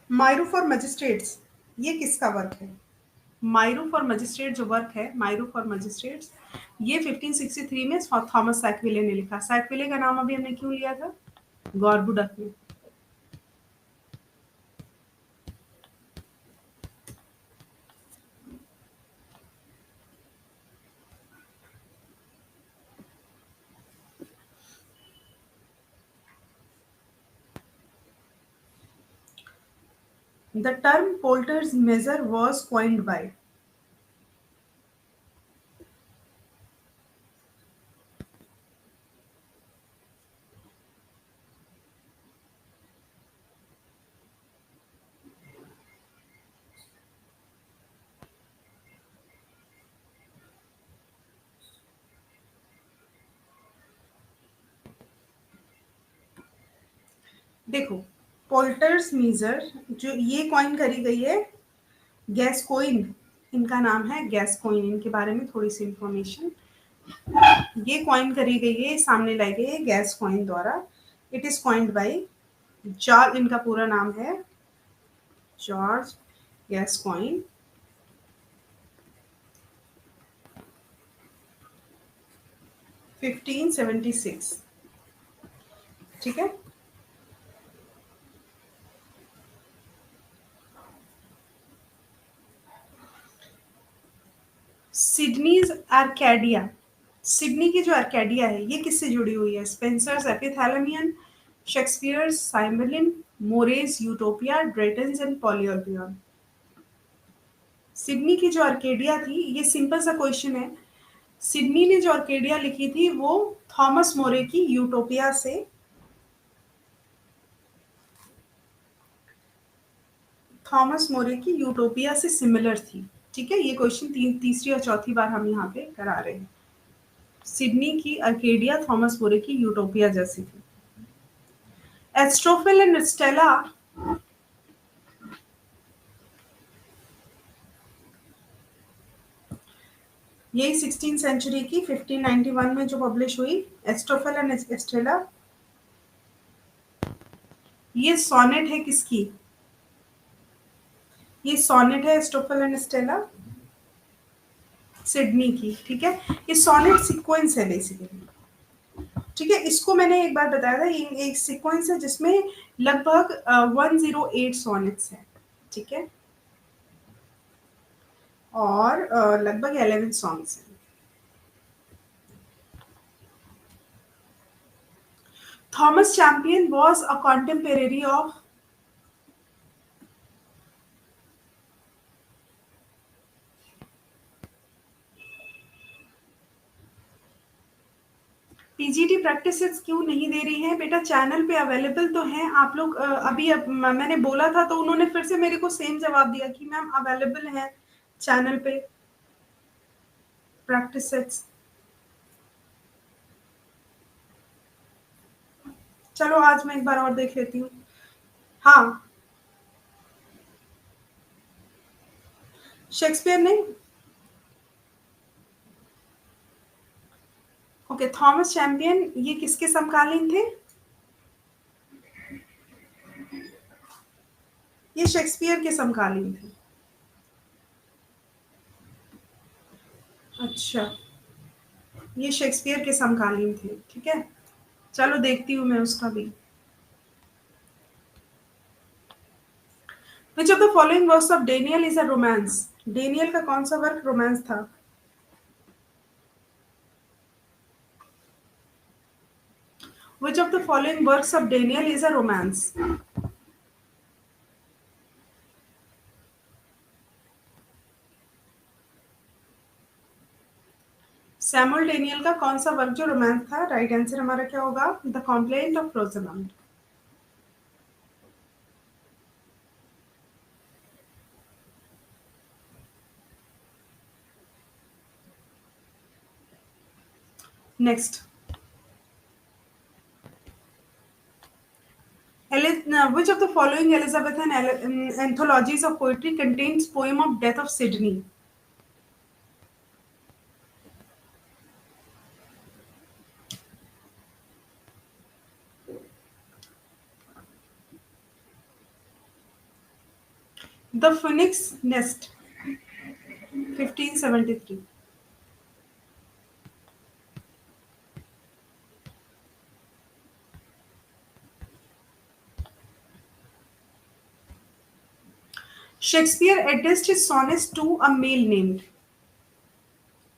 मायरू फॉर मजिस्ट्रेट्स, ये किसका वर्क है? मायरू फॉर मजिस्ट्रेट जो वर्क है, मायरू फॉर मजिस्ट्रेट्स, ये 1563 में थॉमस सैकविले ने लिखा। सैकविले का नाम अभी हमने क्यों लिया था? गॉर्बुडक में। The term Poulter's measure was coined by. देखो, पोल्टर्स मीजर जो ये कॉइन करी गई है, गैस्कोइन इनका नाम है, गैस्कोइन। इनके बारे में थोड़ी सी इंफॉर्मेशन, ये कॉइन करी गई है, सामने लाई गई है गैस्कोइन द्वारा। It is coined by George, इनका पूरा नाम है जॉर्ज गैस्कोइन। 1576, ठीक है। सिडनीज आर्केडिया, सिडनी की जो आर्केडिया है ये किससे जुड़ी हुई है? Spenser's Epithalamion, Shakespeare's Cymbeline, More's Utopia, Drayton's and Polyolbion. Sidney की जो आर्केडिया थी, ये सिंपल सा क्वेश्चन है। सिडनी ने जो आर्केडिया लिखी थी वो थॉमस मोरे की यूटोपिया से, थॉमस मोरे की यूटोपिया से सिमिलर थी, ठीक है। ये क्वेश्चन तीसरी और चौथी बार हम यहाँ पे करा रहे हैं। सिडनी की आर्केडिया थॉमस मोरे की यूटोपिया जैसी थी। एस्ट्रोफिल एंड स्टेला, यही 16 सेंचुरी की 1591 में जो पब्लिश हुई, एस्ट्रोफिल एंड स्टेला। ये सोनेट है किसकी? ये सोनेट है एस्ट्रोफिल एंड स्टेला, सिडनी की, ठीक है। ये सोनेट सीक्वेंस है बेसिकली, ठीक है। इसको मैंने एक बार बताया था, ये एक सीक्वेंस है जिसमें लगभग 108 सोनेट्स हैं, ठीक है, और लगभग 11 सॉन्ग्स हैं। Thomas Campion was a contemporary of, PGT practices क्यों नहीं दे रही हैं बेटा? चैनल पे अवेलेबल तो हैं आप लोग। अभी मैंने बोला था तो उन्होंने फिर से मेरे को सेम जवाब दिया कि मैम अवेलेबल है चैनल पे प्रैक्टिस सेट्स। चलो आज मैं एक बार और देख लेती हूँ। हाँ, शेक्सपियर ने, ओके। थॉमस चैंपियन ये किसके समकालीन थे? ये शेक्सपियर के समकालीन थे। अच्छा, ये शेक्सपियर के समकालीन थे, ठीक है। चलो देखती हूँ मैं उसका भी। विच of the following works of Daniel is a romance? Daniel का कौन सा वर्क रोमांस था? Which of the following works of Daniel is a romance? Samuel Daniel का कौन सा वर्क जो रोमांस था? राइट आंसर हमारा क्या होगा? The complaint of Rosamond. Next, which of the following Elizabethan anthologies of poetry contains poem of Death of Sydney? The Phoenix Nest, 1573। Shakespeare addressed his sonnets to a male named।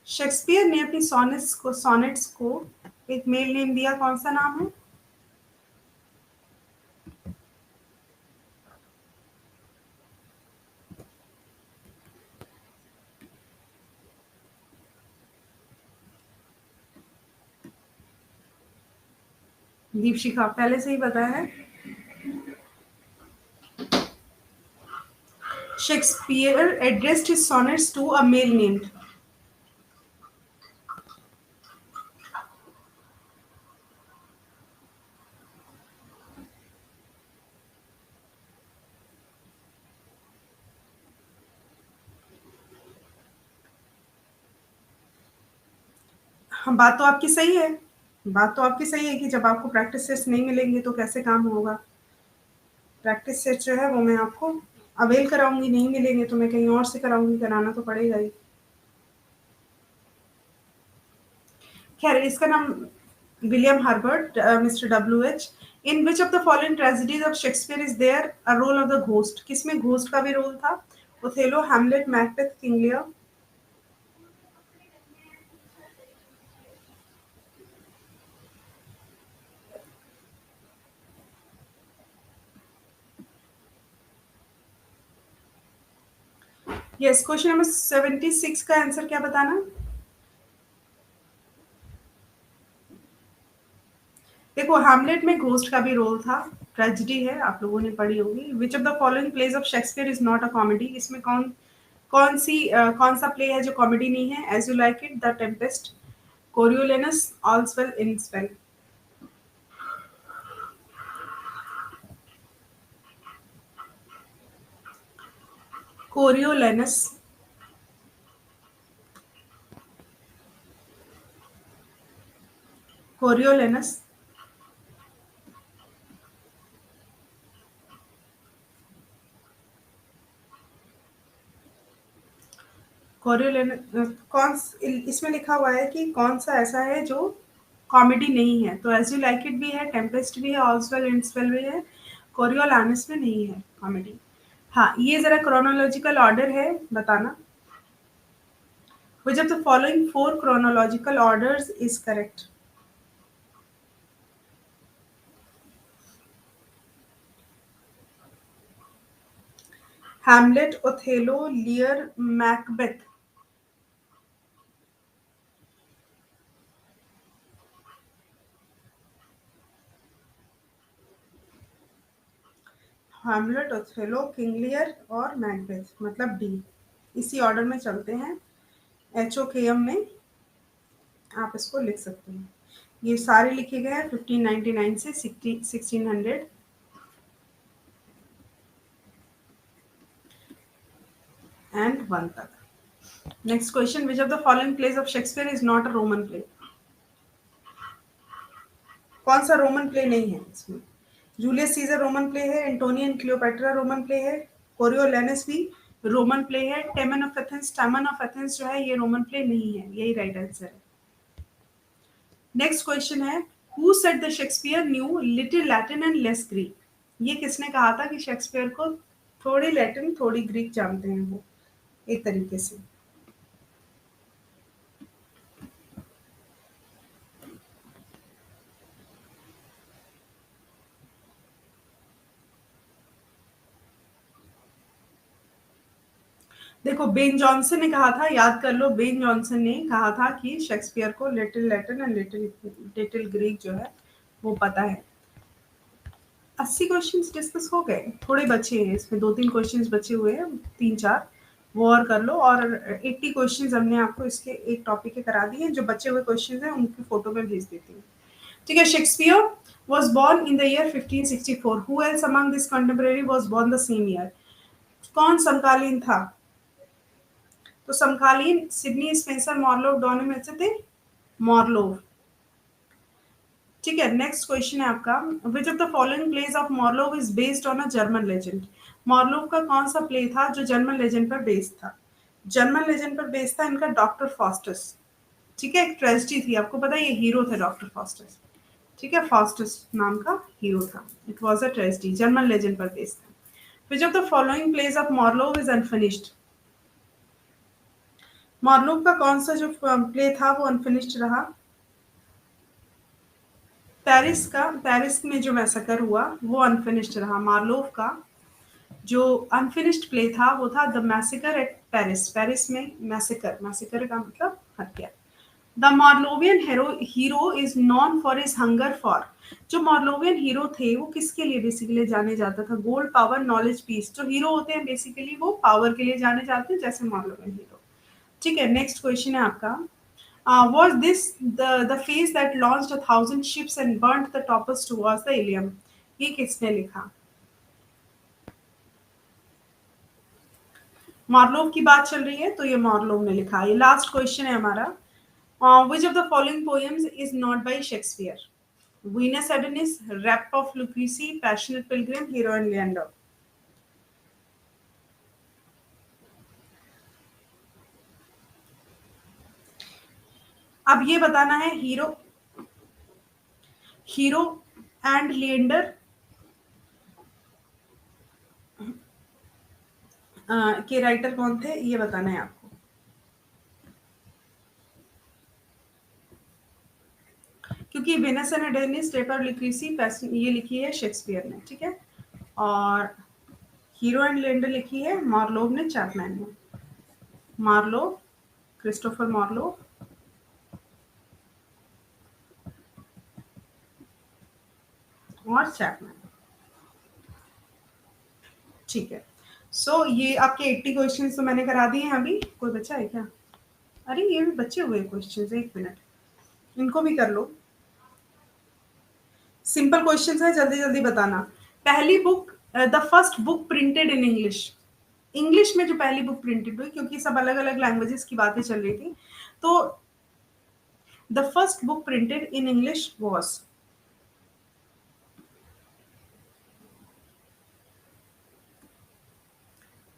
Shakespeare ने अपनी sonnets को एक mail name दिया, कौन सा नाम है? दीपशिखा पहले से ही बताया है। Shakespeare addressed his sonnets to a male named. हाँ, बात तो आपकी सही है। बात तो आपकी सही है कि जब आपको प्रैक्टिस सेट्स नहीं मिलेंगे तो कैसे काम होगा। प्रैक्टिस सेट जो है वो मैं आपको अवेल कराऊंगी, नहीं मिलेंगे तो मैं कहीं और से कराऊंगी, कराना तो पड़ेगा ही। खैर, इसका नाम William Herbert, mister W H. In which of the following tragedies of Shakespeare is there a role of the ghost? किसमें घोस्ट का भी रोल था? Othello, Hamlet, Macbeth, King Lear. Yes, question number 76 का आंसर क्या बताना? देखो, Hamlet में ghost का भी रोल था, ट्रेजेडी है, आप लोगों ने पढ़ी होगी। Which of the following plays of Shakespeare is not a comedy? इसमें कौन सा प्ले है जो कॉमेडी नहीं है? As you like it, the Tempest, Coriolanus, all's well in well. Coriolanus, Coriolanus, Coriolanus इसमें लिखा हुआ है कि कौन सा ऐसा है जो कॉमेडी नहीं है? तो एज यू लाइक इट भी है, टेम्पेस्ट भी है, ऑल्स वेल इंड्स वेल भी है, कोरियोलानस में नहीं है कॉमेडी। हाँ, ये जरा क्रोनोलॉजिकल ऑर्डर है, बताना। Which of the following four chronological orders is correct? Hamlet, Othello, Lear, Macbeth. Hamlet, Othello, King Lear और मैकबेथ, मतलब डी। इसी ऑर्डर में चलते हैं, HOKM में आप इसको लिख सकते हैं। ये सारे लिखे गए हैं 1599 से 1600 एंड 1 तक। Next question, which of the following plays of Shakespeare is not a Roman play? कौन सा रोमन प्ले नहीं है इसमें? जूलियस सीजर रोमन प्ले है, एंटोनियन क्लियोपेट्रा रोमन प्ले है, कोरियोलेनस भी रोमन प्ले है, टेमन ऑफ एथेंस जो है ये रोमन प्ले नहीं है। यही राइट आंसर है। नेक्स्ट क्वेश्चन है, who said the Shakespeare new little Latin and less Greek? ये किसने कहा था कि शेक्सपियर को थोड़ी लैटिन थोड़ी ग्रीक जानते हैं वो, एक तरीके से? देखो, बेन जॉनसन ने कहा था, याद कर लो, बेन जॉनसन ने कहा था कि शेक्सपियर को little Latin and little little Greek जो है वो पता है। 80 क्वेश्चंस डिस्कस हो गए, थोड़े बचे हैं इसमें, 2-3 क्वेश्चंस बचे हुए हैं, 3-4 वो और कर लो। और 80 क्वेश्चंस हमने आपको इसके एक टॉपिक के करा दिए हैं। जो बचे हुए क्वेश्चंस हैं उनकी फोटो में भेज देती हूँ। ठीक है, Shakespeare was born in the year 1564. Who else among this contemporary was born the same year? कौन समकालीन था? तो समकालीन सिडनी स्पेंसर मॉर्लोव दोनों में से थे मॉर्लोव। ठीक है, नेक्स्ट क्वेश्चन है आपका, which of the following plays of Marlowe is based on a German legend? Marlowe का कौन सा प्ले था जो जर्मन लेजेंड पर बेस्ड था? जर्मन लेजेंड पर बेस्ड था इनका डॉक्टर फॉस्टस। ठीक है, एक ट्रेजेडी थी, आपको पता है ये हीरो थे डॉक्टर फॉस्टस। ठीक है, फॉस्टस नाम का हीरो था, it was a tragedy, German legend पर बेस्ड था। Which of the following plays of Marlowe is unfinished? Marlowe का कौन सा जो प्ले था वो अनफिनिश्ड रहा? पेरिस में जो मैसेकर हुआ वो अनफिनिश्ड रहा। मार्लोव का जो अनफिनिश्ड प्ले था वो था the massacre at Paris. Paris में मैसेकर, मैसेकर का मतलब हत्या। The Marlovian hero is known for his hunger for. जो मार्लोवियन हीरो थे वो किसके लिए बेसिकली जाने जाता था? Gold, power, knowledge, peace. जो हीरो होते हैं बेसिकली वो पावर के लिए जाने जाते हैं, जैसे मार्लोवियन हीरो। ठीक है, नेक्स्ट क्वेश्चन है आपका, was this the phase that launched 1,000 ships and burnt the topmost towards the Ilium? ये किसने लिखा? मार्लोव की बात चल रही है तो ये मार्लोव ने लिखा। ये लास्ट क्वेश्चन है हमारा, which of the following poems is not by Shakespeare? Venus Adonis, Rap of Lucrece, Passionate Pilgrim, Hero and Leander. अब ये बताना है हीरो एंड लिएंडर के राइटर कौन थे, ये बताना है आपको। क्योंकि वेनस एंड एडेनिस, रेप ऑफ लुक्रेसी, ये लिखी है शेक्सपियर ने। ठीक है, और हीरो एंड लेंडर लिखी है मार्लोव ने, चैपमैन ने। मार्लोव, क्रिस्टोफर मार्लोव और चैपमैन। ठीक है, सो ये आपके 80 क्वेश्चन तो मैंने करा दिए हैं। अभी कोई बचा है क्या? अरे ये भी बचे हुए क्वेश्चन, एक मिनट, इनको भी कर लो। सिंपल क्वेश्चन है, जल्दी जल्दी बताना। पहली book, the first book printed in English. English में जो पहली बुक प्रिंटेड हुई, क्योंकि सब अलग अलग लैंग्वेजेस की बातें चल रही थी, तो the first book printed in English was,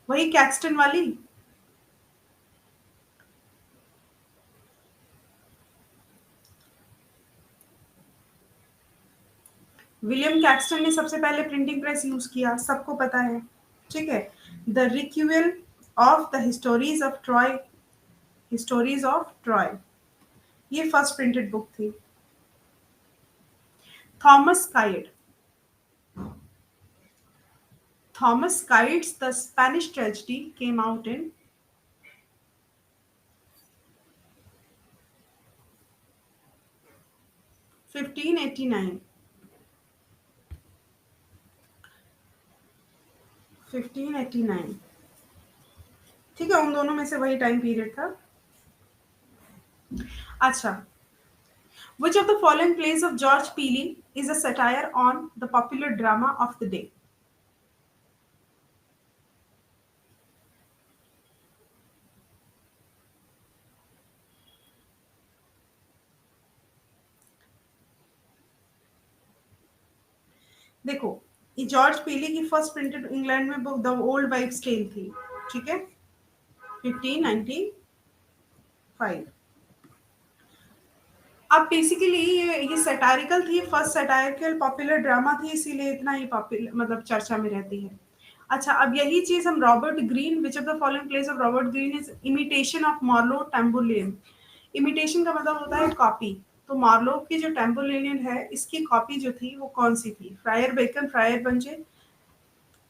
वही कैक्सटन वाली। विलियम कैक्सटन ने सबसे पहले प्रिंटिंग प्रेस यूज किया, सबको पता है। ठीक है, the recuyell of the histories of Troy, histories of Troy, ये फर्स्ट प्रिंटेड बुक थी। Thomas Kyd, Thomas Kyd's the Spanish tragedy came out in 1589। 1589, ठीक है, उन दोनों में से वही टाइम पीरियड था। अच्छा, which of the following plays of George Peele is a satire on the popular drama of the day? देखो, ये जॉर्ज पीली की फर्स्ट प्रिंटेड इंग्लैंड में book the old wife's tale थी। ठीक है, 1595। अब बेसिकली ये सैटारिकल थी, फर्स्ट सैटारिकल पॉपुलर ड्रामा थी, इसीलिए इतना ही पॉपुलर मतलब चर्चा में रहती है। अच्छा, अब यही चीज हम Robert Greene, which of the following plays of Robert Greene is imitation of Marlowe Tamburlaine. Imitation का मतलब होता है कॉपी। तो मार्लो की जो टेम्बुलियन है, इसकी कॉपी जो थी वो कौन सी थी? Friar Bacon, Friar Bungay,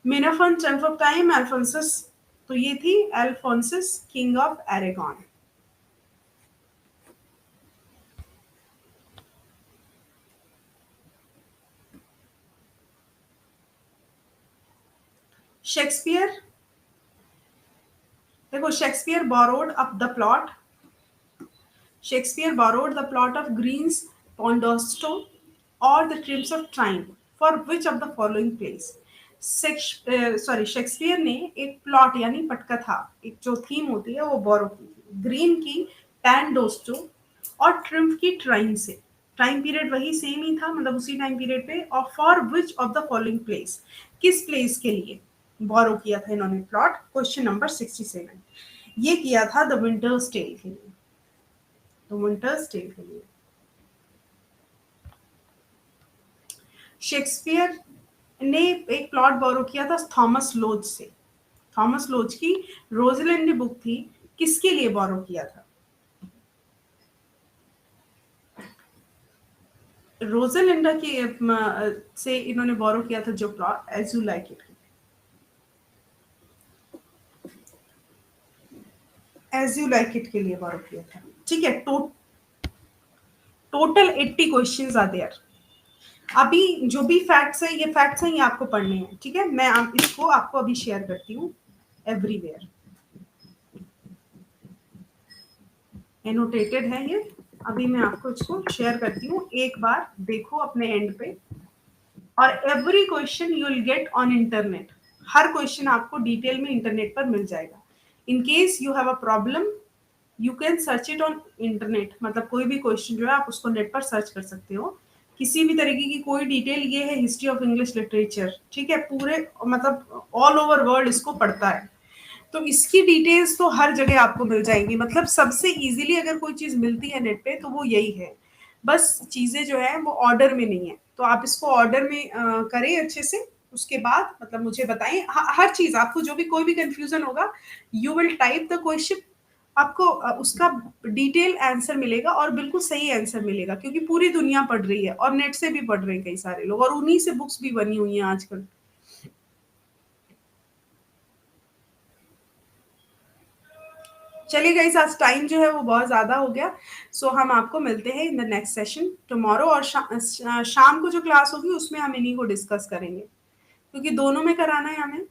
Menaphon, triumph of time, Alphonsus तो ये थी Alphonsus King of Aragon. Shakespeare, देखो Shakespeare borrowed up the plot, Shakespeare borrowed the plot of Greene's Pandosto और the triumphs of time for which of the following plays. Shakespeare ने एक plot यानी पटकथा, एक जो थीम होती है वो बोरो की थी, ग्रीन की पैनडोस्टो और ट्रिम्फ की ट्राइन से। टाइम पीरियड वही सेम ही था, मतलब उसी टाइम पीरियड पे। और for which of the following place, किस प्लेस के लिए बोरो किया था इन्होंने प्लॉट। क्वेश्चन नंबर 67, ये किया था द विंटर्स टेल के लिए, द विंटर्स टेल के लिए। शेक्सपियर ने एक प्लॉट बोरो किया था थॉमस लोज से। थॉमस लोज की रोजलिंड बुक थी, किसके लिए बोरो किया था। रोजलिंडा की से इन्होंने बोरो किया था जो plot, as you like it, as you like it के लिए बोरो किया था। ठीक है, टोटल 80 क्वेश्चंस आर देयर। अभी जो भी फैक्ट्स है, ये फैक्ट्स हैं, ये आपको पढ़ने हैं। ठीक है, मैं इसको आपको अभी शेयर करती हूँ एवरीवेयर, एनोटेटेड है ये। अभी मैं आपको इसको शेयर करती हूँ, एक बार देखो अपने एंड पे। और every question you will get on internet, her question आपको डिटेल में इंटरनेट पर मिल जाएगा। In case you have a problem you can search it on internet, मतलब कोई भी क्वेश्चन जो है आप उसको नेट पर सर्च कर सकते हो। किसी भी तरीके की कोई डिटेल, ये है हिस्ट्री ऑफ इंग्लिश लिटरेचर, ठीक है, पूरे मतलब ऑल ओवर वर्ल्ड इसको पढ़ता है, तो इसकी डिटेल्स तो हर जगह आपको मिल जाएंगी। मतलब सबसे इजीली अगर कोई चीज मिलती है नेट पे तो वो यही है। बस चीजें जो है वो ऑर्डर में नहीं है, तो आप इसको ऑर्डर में करें अच्छे से। उसके बाद मतलब मुझे बताएं हर चीज, आपको जो भी कोई भी कंफ्यूजन होगा, you will type the question, आपको उसका डिटेल आंसर मिलेगा और बिल्कुल सही आंसर मिलेगा, क्योंकि पूरी दुनिया पढ़ रही है और नेट से भी पढ़ रहे हैं कई सारे लोग, और उन्हीं से बुक्स भी बनी हुई हैं आजकल। चलिए गाइस, आज टाइम जो है वो बहुत ज़्यादा हो गया, सो हम आपको मिलते हैं in the next session tomorrow. और शाम को जो क्लास होगी उसमें हम इन्हीं को डिस्कस करेंगे, क्योंकि दोनों में कराना है हमें।